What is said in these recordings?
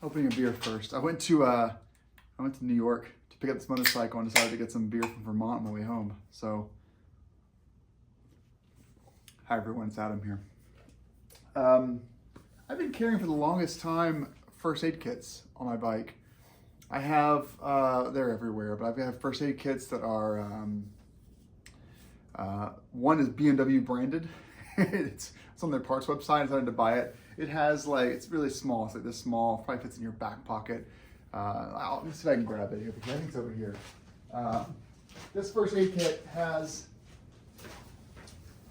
Opening a beer first. I went to New York to pick up this motorcycle and decided to get some beer from Vermont on my way home. So, hi everyone, it's Adam here. I've been carrying for the longest time first aid kits on my bike. I have, they're everywhere, but I've got first aid kits that are, one is BMW branded. It's on their parts website. I decided to buy it. It has like, it's really small. It's like this small, probably fits in your back pocket. Let me see if I can grab it here, because I think it's over here. This first aid kit has,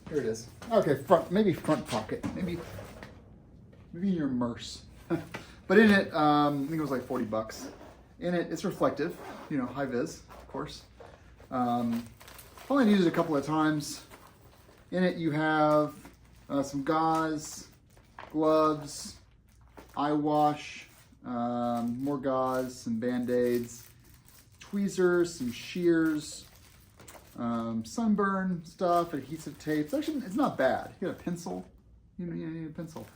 here it is. Okay, maybe front pocket, maybe in your Merce. But in it, I think it was like 40 bucks. In it, it's reflective, you know, high vis, of course. Only used it a couple of times. In it, you have some gauze, gloves, eye wash, more gauze, some Band-Aids, tweezers, some shears, sunburn stuff, adhesive tapes. Actually, it's not bad. You got a pencil. You need a pencil.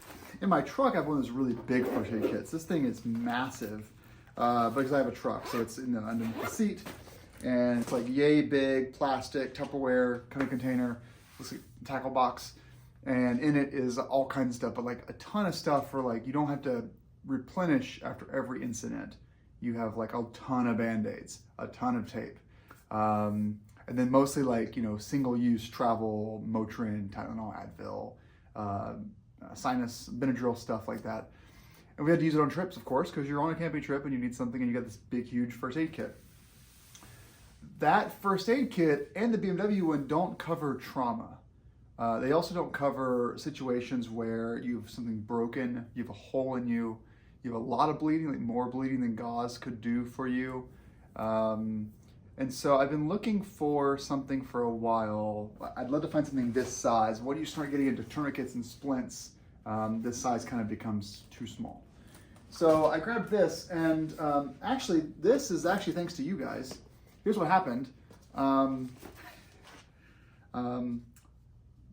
In my truck, I have one of those really big first aid kits. This thing is massive because I have a truck, so it's underneath the seat, and it's like yay big, plastic, Tupperware kind of container, looks like a tackle box, and in it is all kinds of stuff, but like a ton of stuff for like, you don't have to replenish after every incident. You have like a ton of Band-Aids, a ton of tape, and then mostly like, you know, single-use travel, Motrin, Tylenol, Advil, sinus, Benadryl, stuff like that. And we had to use it on trips, of course, because you're on a camping trip and you need something and you got this big, huge first aid kit. That first aid kit and the BMW one don't cover trauma. They also don't cover situations where you have something broken, you have a hole in you, you have a lot of bleeding, like more bleeding than gauze could do for you. And so I've been looking for something for a while. I'd love to find something this size. When you start getting into tourniquets and splints, this size kind of becomes too small. So I grabbed this, and actually, this is actually thanks to you guys. Here's what happened.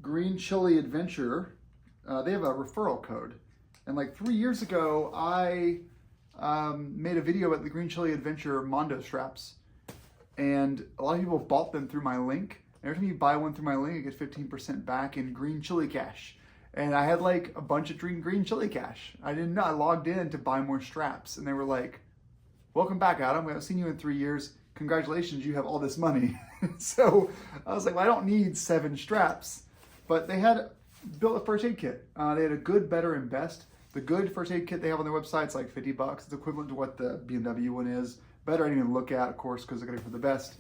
Green Chili Adventure, they have a referral code. And like 3 years ago, I made a video about the Green Chili Adventure Mondo straps. And a lot of people bought them through my link. Every time you buy one through my link, you get 15% back in green chili cash. And I had like a bunch of green chili cash. I didn't know. I logged in to buy more straps, and they were like, "Welcome back, Adam. We haven't seen you in 3 years. Congratulations, you have all this money." So I was like, well, I don't need 7 straps. But they had built a first aid kit. They had a good, better, and best. The good first aid kit they have on their website is like 50 bucks. It's equivalent to what the BMW one is. Better I didn't even look at, of course, because they're going for the best.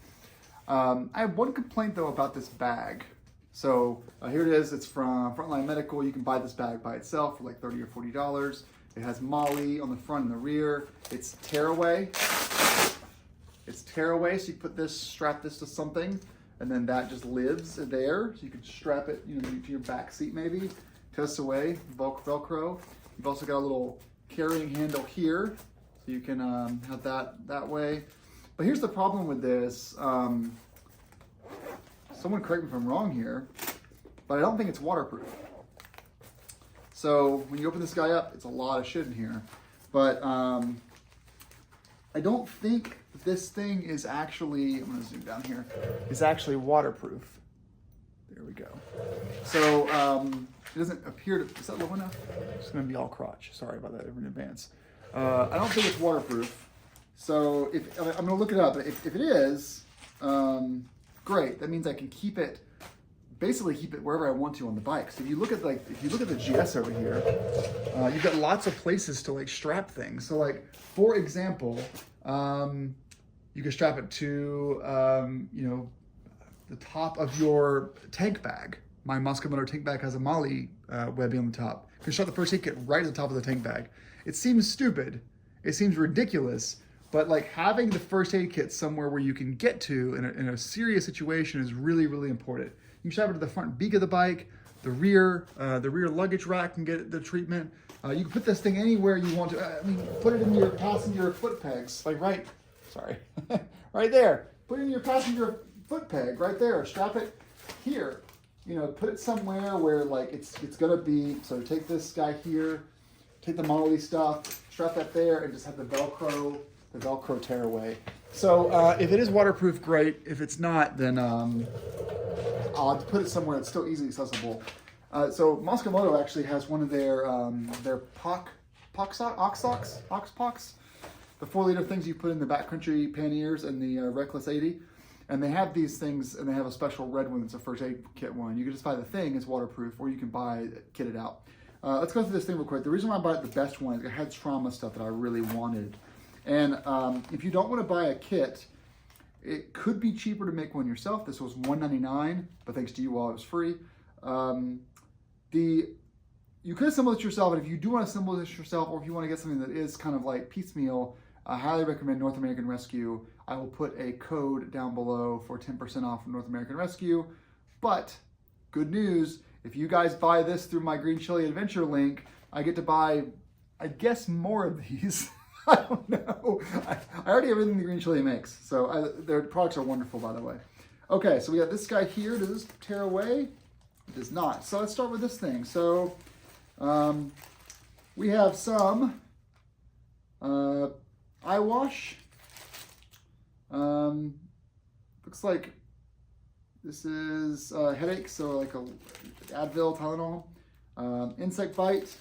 I have one complaint, though, about this bag. So here it is. It's from Frontline Medical. You can buy this bag by itself for like $30 or $40. It has MOLLE on the front and the rear. It's tearaway. It's tearaway, so you put this, strap this to something, and then that just lives there. So you can strap it, you know, to your back seat maybe. Tests away, Velcro. You've also got a little carrying handle here, so you can have that way. But here's the problem with this. Someone correct me if I'm wrong here, but I don't think it's waterproof. So when you open this guy up, it's a lot of shit in here. But I don't think this thing is actually, I'm gonna zoom down here, is actually waterproof. There we go. So it doesn't appear to, is that low enough? It's gonna be all crotch. Sorry about that in advance. I don't think it's waterproof. So I'm gonna look it up. If it is, great. That means I can basically keep it wherever I want to on the bike. So if you look at the GS over here, you've got lots of places to like strap things. So like, for example, you can strap it to, you know, the top of your tank bag. My Musquemoto tank bag has a MOLLE webbing on the top. You can strap the first aid kit right at the top of the tank bag. It seems stupid. It seems ridiculous. But like having the first aid kit somewhere where you can get to in a serious situation is really, really important. You can strap it to the front beak of the bike, the rear luggage rack can get the treatment. You can put this thing anywhere you want to. I mean, put it in your passenger foot pegs, like right there. Put it in your passenger foot peg right there. Strap it here. You know, put it somewhere where like it's gonna be. So take this guy here, take the monolith stuff, strap that there, and just have the Velcro tear away. So if it is waterproof, great. If it's not, then I'll have to put it somewhere that's still easily accessible. So Moto actually has one of their ox pocks, the 4-liter things you put in the backcountry panniers and the Reckless 80. And they have these things, and they have a special red one that's a first aid kit one. You can just buy the thing, it's waterproof, or you can buy it kitted out. Let's go through this thing real quick. The reason why I bought the best one is it had trauma stuff that I really wanted. And if you don't want to buy a kit, it could be cheaper to make one yourself. This was $1.99, but thanks to you all, it was free. You could assemble it yourself, and if you do want to assemble this yourself, or if you want to get something that is kind of like piecemeal, I highly recommend North American Rescue. I will put a code down below for 10% off from North American Rescue. But good news, if you guys buy this through my Green Chili Adventure link, I get to buy, I guess, more of these. I don't know. I already have everything the Green Chili makes. So their products are wonderful, by the way. Okay, so we got this guy here. Does this tear away? It does not. So let's start with this thing. So we have some eye wash. Looks like this is headache, so like a Advil, Tylenol. Insect bite.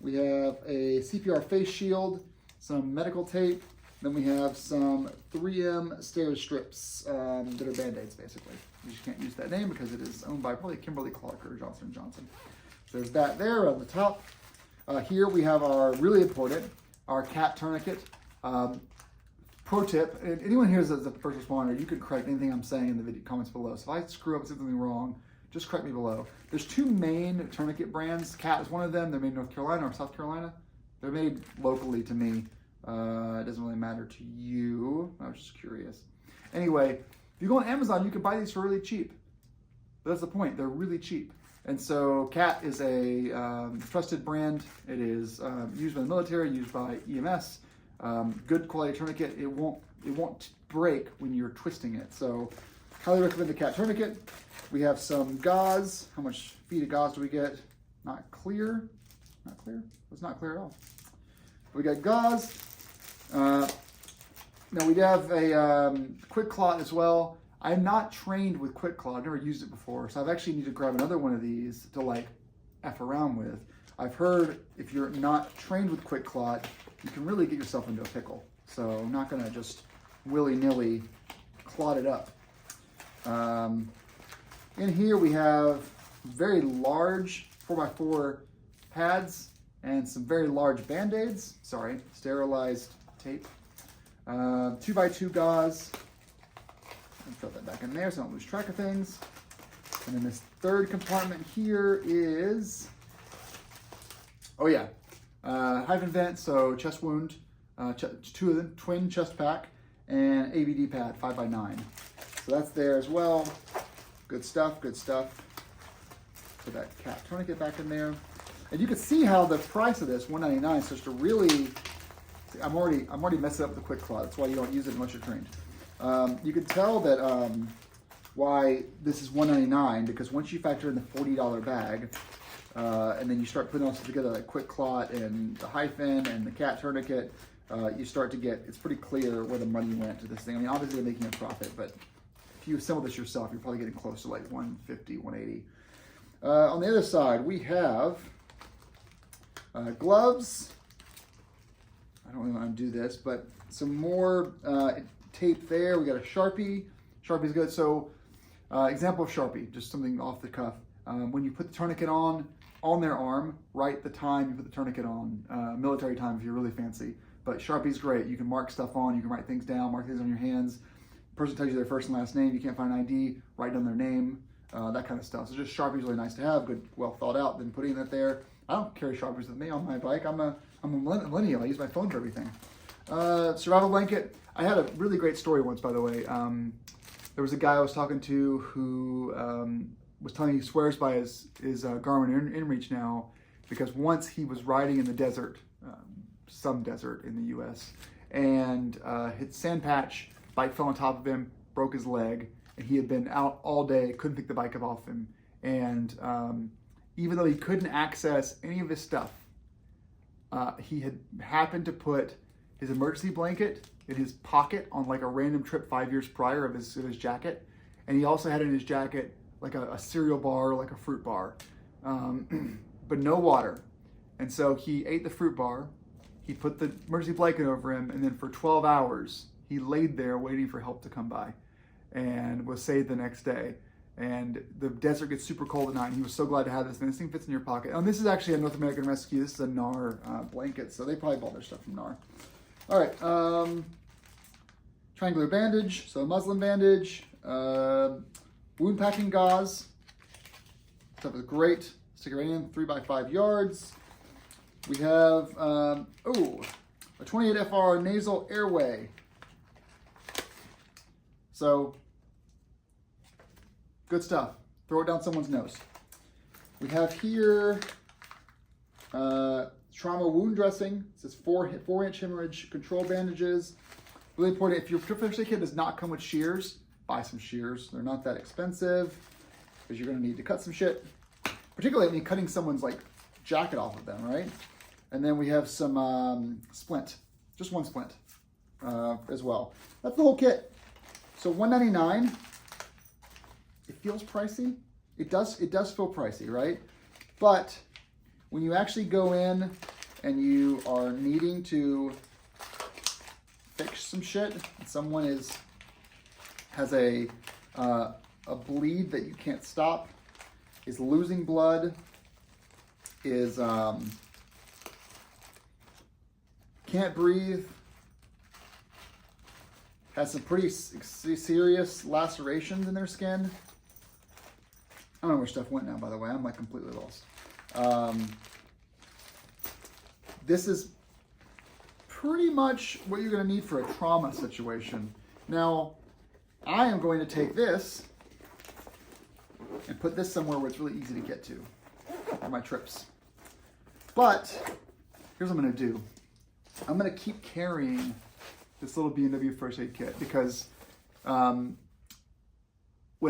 We have a CPR face shield, some medical tape. Then we have some 3M stereo strips that are Band-Aids, basically. You just can't use that name because it is owned by probably Kimberly-Clark or Johnson & Johnson. So there's that there on the top. Here we have our really important, our cat tourniquet. Pro tip, and anyone here is a first responder, you can correct anything I'm saying in the video comments below. So if I screw up and say something wrong, just correct me below. There's 2 main tourniquet brands. Cat is one of them. They're made in North Carolina or South Carolina. They're made locally to me. It doesn't really matter to you. I was just curious. Anyway, if you go on Amazon, you can buy these for really cheap. But that's the point. They're really cheap. And so Cat is a trusted brand. It is used by the military, used by EMS. Good quality tourniquet. It won't break when you're twisting it. So highly recommend the Cat tourniquet. We have some gauze. How much feet of gauze do we get? Not clear. Not clear? It's not clear at all. We got gauze. Now we have a quick clot as well. I'm not trained with quick clot. I've never used it before. So I've actually need to grab another one of these to like F around with. I've heard if you're not trained with quick clot, you can really get yourself into a pickle. So I'm not gonna just willy-nilly clot it up. In here we have very large 4x4 pads and some very large Band-Aids. Sorry, sterilized tape. 2x2 gauze. I'll throw that back in there so I don't lose track of things. And then this third compartment here is, oh yeah, hyphen vent, so chest wound, 2 of them, twin chest pack, and ABD pad, 5x9. So that's there as well. Good stuff, good stuff. Put that cat tourniquet back in there. And you can see how the price of this, $1.99, so just to really, I'm already messing up with the quick clot. That's why you don't use it unless you're trained. You can tell that why this is $1.99, because once you factor in the $40 bag, and then you start putting all stuff together like quick clot and the hyphen and the cat tourniquet, you start to get, it's pretty clear where the money went to this thing. I mean, obviously they're making a profit, but if you assemble this yourself, you're probably getting close to like 150, 180. On the other side, we have gloves. I don't really want to do this, but some more tape there. We got a Sharpie. Sharpie's good. So example of Sharpie, just something off the cuff. When you put the tourniquet on their arm, write the time you put the tourniquet on, military time if you're really fancy. But Sharpie's great. You can mark stuff on, you can write things down, mark things on your hands. The person tells you their first and last name, you can't find an ID, write down their name, that kind of stuff. So just Sharpie's really nice to have, good, well thought out, then putting that there. I don't carry Sharpies with me on my bike. I'm a millennial. I use my phone for everything. Survival blanket. I had a really great story once, by the way. There was a guy I was talking to who was telling me he swears by his Garmin InReach now, because once he was riding in the desert, some desert in the U.S., and hit sand patch, bike fell on top of him, broke his leg, and he had been out all day, couldn't pick the bike up off him, and even though he couldn't access any of his stuff, he had happened to put his emergency blanket in his pocket on like a random trip 5 years prior of his jacket. And he also had in his jacket like a cereal bar, like a fruit bar, but no water. And so he ate the fruit bar, he put the emergency blanket over him, and then for 12 hours, he laid there waiting for help to come by and was saved the next day. And the desert gets super cold at night, and he was so glad to have this. And this thing fits in your pocket. And this is actually a North American Rescue. This is a NAR blanket, so they probably bought their stuff from NAR. All right, triangular bandage, so muslin bandage, wound packing gauze. Stuff is great. Stick it right in, 3 by 5 yards. We have, a 28 FR nasal airway. So, good stuff. Throw it down someone's nose. We have here trauma wound dressing. It says 4-inch hemorrhage control bandages. Really important. If your first aid kit does not come with shears, buy some shears. They're not that expensive because you're going to need to cut some shit, particularly when you're cutting someone's like jacket off of them, right? And then we have some splint, just one splint as well. That's the whole kit. So $199. It feels pricey. It does feel pricey, right? But when you actually go in and you are needing to fix some shit, and someone has a bleed that you can't stop, is losing blood, is can't breathe, has some pretty serious lacerations in their skin. I don't know where stuff went now, by the way. I'm like completely lost. This is pretty much what you're going to need for a trauma situation. Now, I am going to take this and put this somewhere where it's really easy to get to for my trips. But here's what I'm going to do. I'm going to keep carrying this little B&W first aid kit because when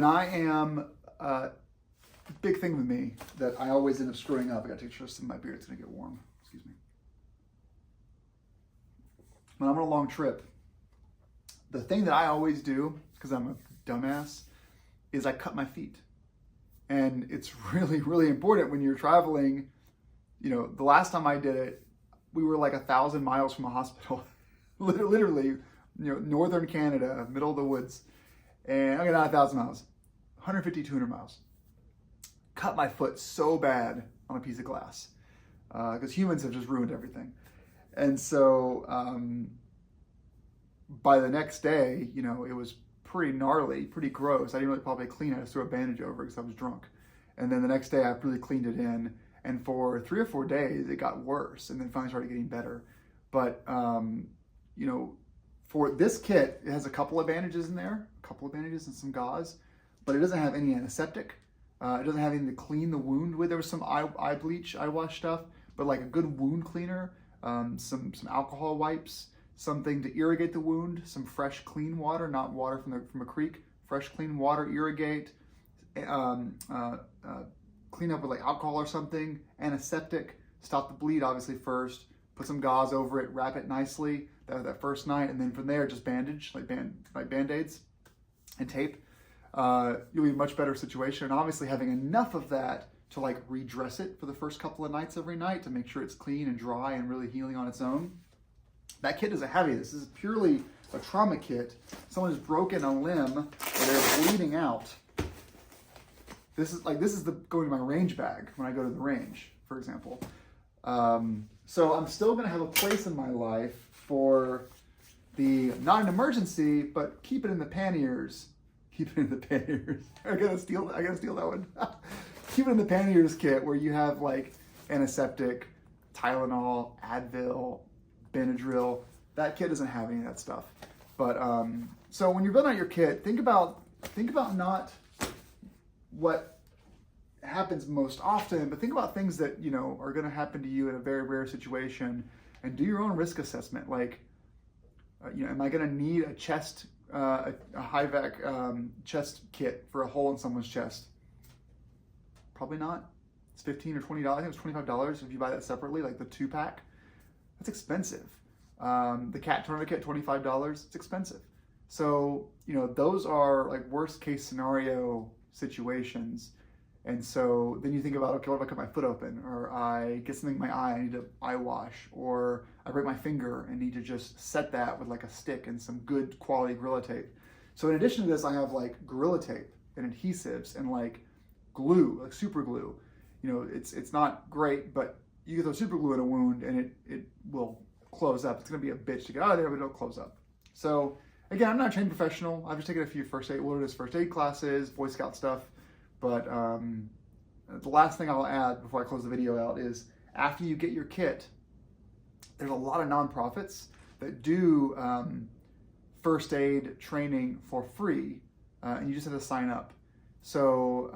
I am, big thing with me that I always end up screwing up. I got to take sure some of my beard, it's going to get warm. Excuse me. When I'm on a long trip, the thing that I always do, because I'm a dumbass, is I cut my feet. And it's really, really important when you're traveling. You know, the last time I did it, we were like 1,000 miles from a hospital. Literally, you know, northern Canada, middle of the woods. And okay, not 1,000 miles, 150, 200 miles. Cut my foot so bad on a piece of glass because humans have just ruined everything. And so by the next day, you know, it was pretty gnarly, pretty gross. I didn't really probably clean it. I just threw a bandage over because I was drunk. And then the next day I really cleaned it in. And for 3 or 4 days, it got worse and then finally started getting better. But, you know, for this kit, it has a couple of bandages in there, and some gauze, but it doesn't have any antiseptic. It doesn't have anything to clean the wound with. There was some eye bleach, eye wash stuff, but like a good wound cleaner, some alcohol wipes, something to irrigate the wound, some fresh, clean water, not water from a creek, fresh, clean water, irrigate, clean up with like alcohol or something, antiseptic, stop the bleed obviously first, put some gauze over it, wrap it nicely that first night, and then from there just bandage, like Band-Aids and tape. You'll be in a much better situation, and obviously having enough of that to like redress it for the first couple of nights every night to make sure it's clean and dry and really healing on its own. That kit isn't heavy. This is purely a trauma kit. Someone has broken a limb or they're bleeding out. This is going to my range bag when I go to the range, for example. So I'm still going to have a place in my life for the, not an emergency, but keep it in the panniers. Keep it in the panniers. I gotta steal that one. Keep it in the panniers kit where you have like antiseptic, Tylenol, Advil, Benadryl. That kit doesn't have any of that stuff. But so when you're building out your kit, think about not what happens most often, but think about things that, you know, are going to happen to you in a very rare situation, and do your own risk assessment. Like, you know, am I going to need a chest, a high-vac chest kit for a hole in someone's chest? Probably not. It's $15 or $20. I think it's $25 if you buy that separately, like the 2-pack. That's expensive. The cat tourniquet, $25, it's expensive. So, you know, those are like worst case scenario situations. And so then you think about, okay, what if I cut my foot open, or I get something in my eye, I need to eye wash, or I break my finger and need to just set that with like a stick and some good quality Gorilla Tape. So in addition to this, I have like Gorilla Tape and adhesives and like glue, like super glue. You know, it's not great, but you get throw super glue in a wound and it will close up. It's gonna be a bitch to get out of there, but it'll close up. So again, I'm not a trained professional. I've just taken a few wilderness first aid classes, Boy Scout stuff. But the last thing I'll add before I close the video out is after you get your kit, there's a lot of nonprofits that do first aid training for free, and you just have to sign up. So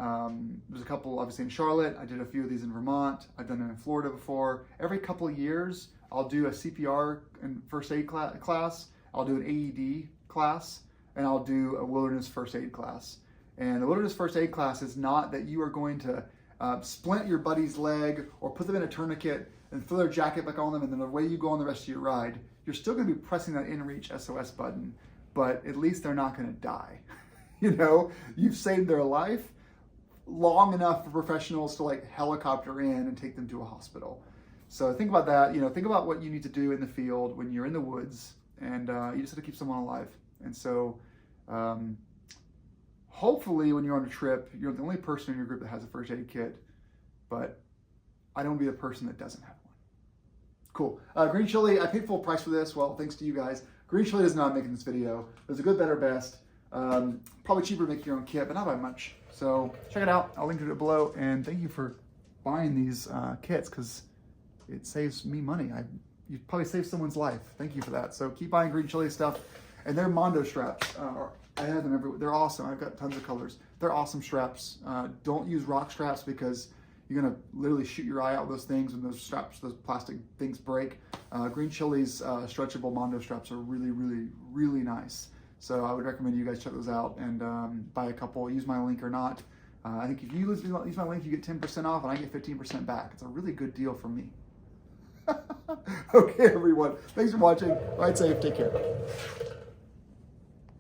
there's a couple obviously in Charlotte. I did a few of these in Vermont. I've done it in Florida before. Every couple of years, I'll do a CPR and first aid class. I'll do an AED class, and I'll do a wilderness first aid class. And the wilderness first aid class is not that you are going to splint your buddy's leg or put them in a tourniquet and throw their jacket back on them, and then away you go on the rest of your ride. You're still going to be pressing that in-reach SOS button, but at least they're not going to die. You know, you've saved their life long enough for professionals to like helicopter in and take them to a hospital. So think about that. You know, think about what you need to do in the field when you're in the woods, and you just have to keep someone alive. And so hopefully when you're on a trip, you're the only person in your group that has a first aid kit, but I don't want to be the person that doesn't have one. Cool. Green chili, I paid full price for this. Well, thanks to you guys. Green chili does not make this video. There's a good, better, best. Probably cheaper to make your own kit, but not by much. So check it out. I'll link to it below. And thank you for buying these kits, because it saves me money. You probably saved someone's life. Thank you for that. So keep buying green chili stuff. And they're Mondo straps. I have them everywhere. They're awesome. I've got tons of colors. They're awesome straps. Don't use rock straps because you're gonna literally shoot your eye out with those things when those straps, those plastic things break. Green chili's stretchable Mondo straps are really, really, really nice. So I would recommend you guys check those out and buy a couple. Use my link or not. I think if you use my link, you get 10% off and I get 15% back. It's a really good deal for me. Okay, everyone. Thanks for watching. Ride safe. Take care.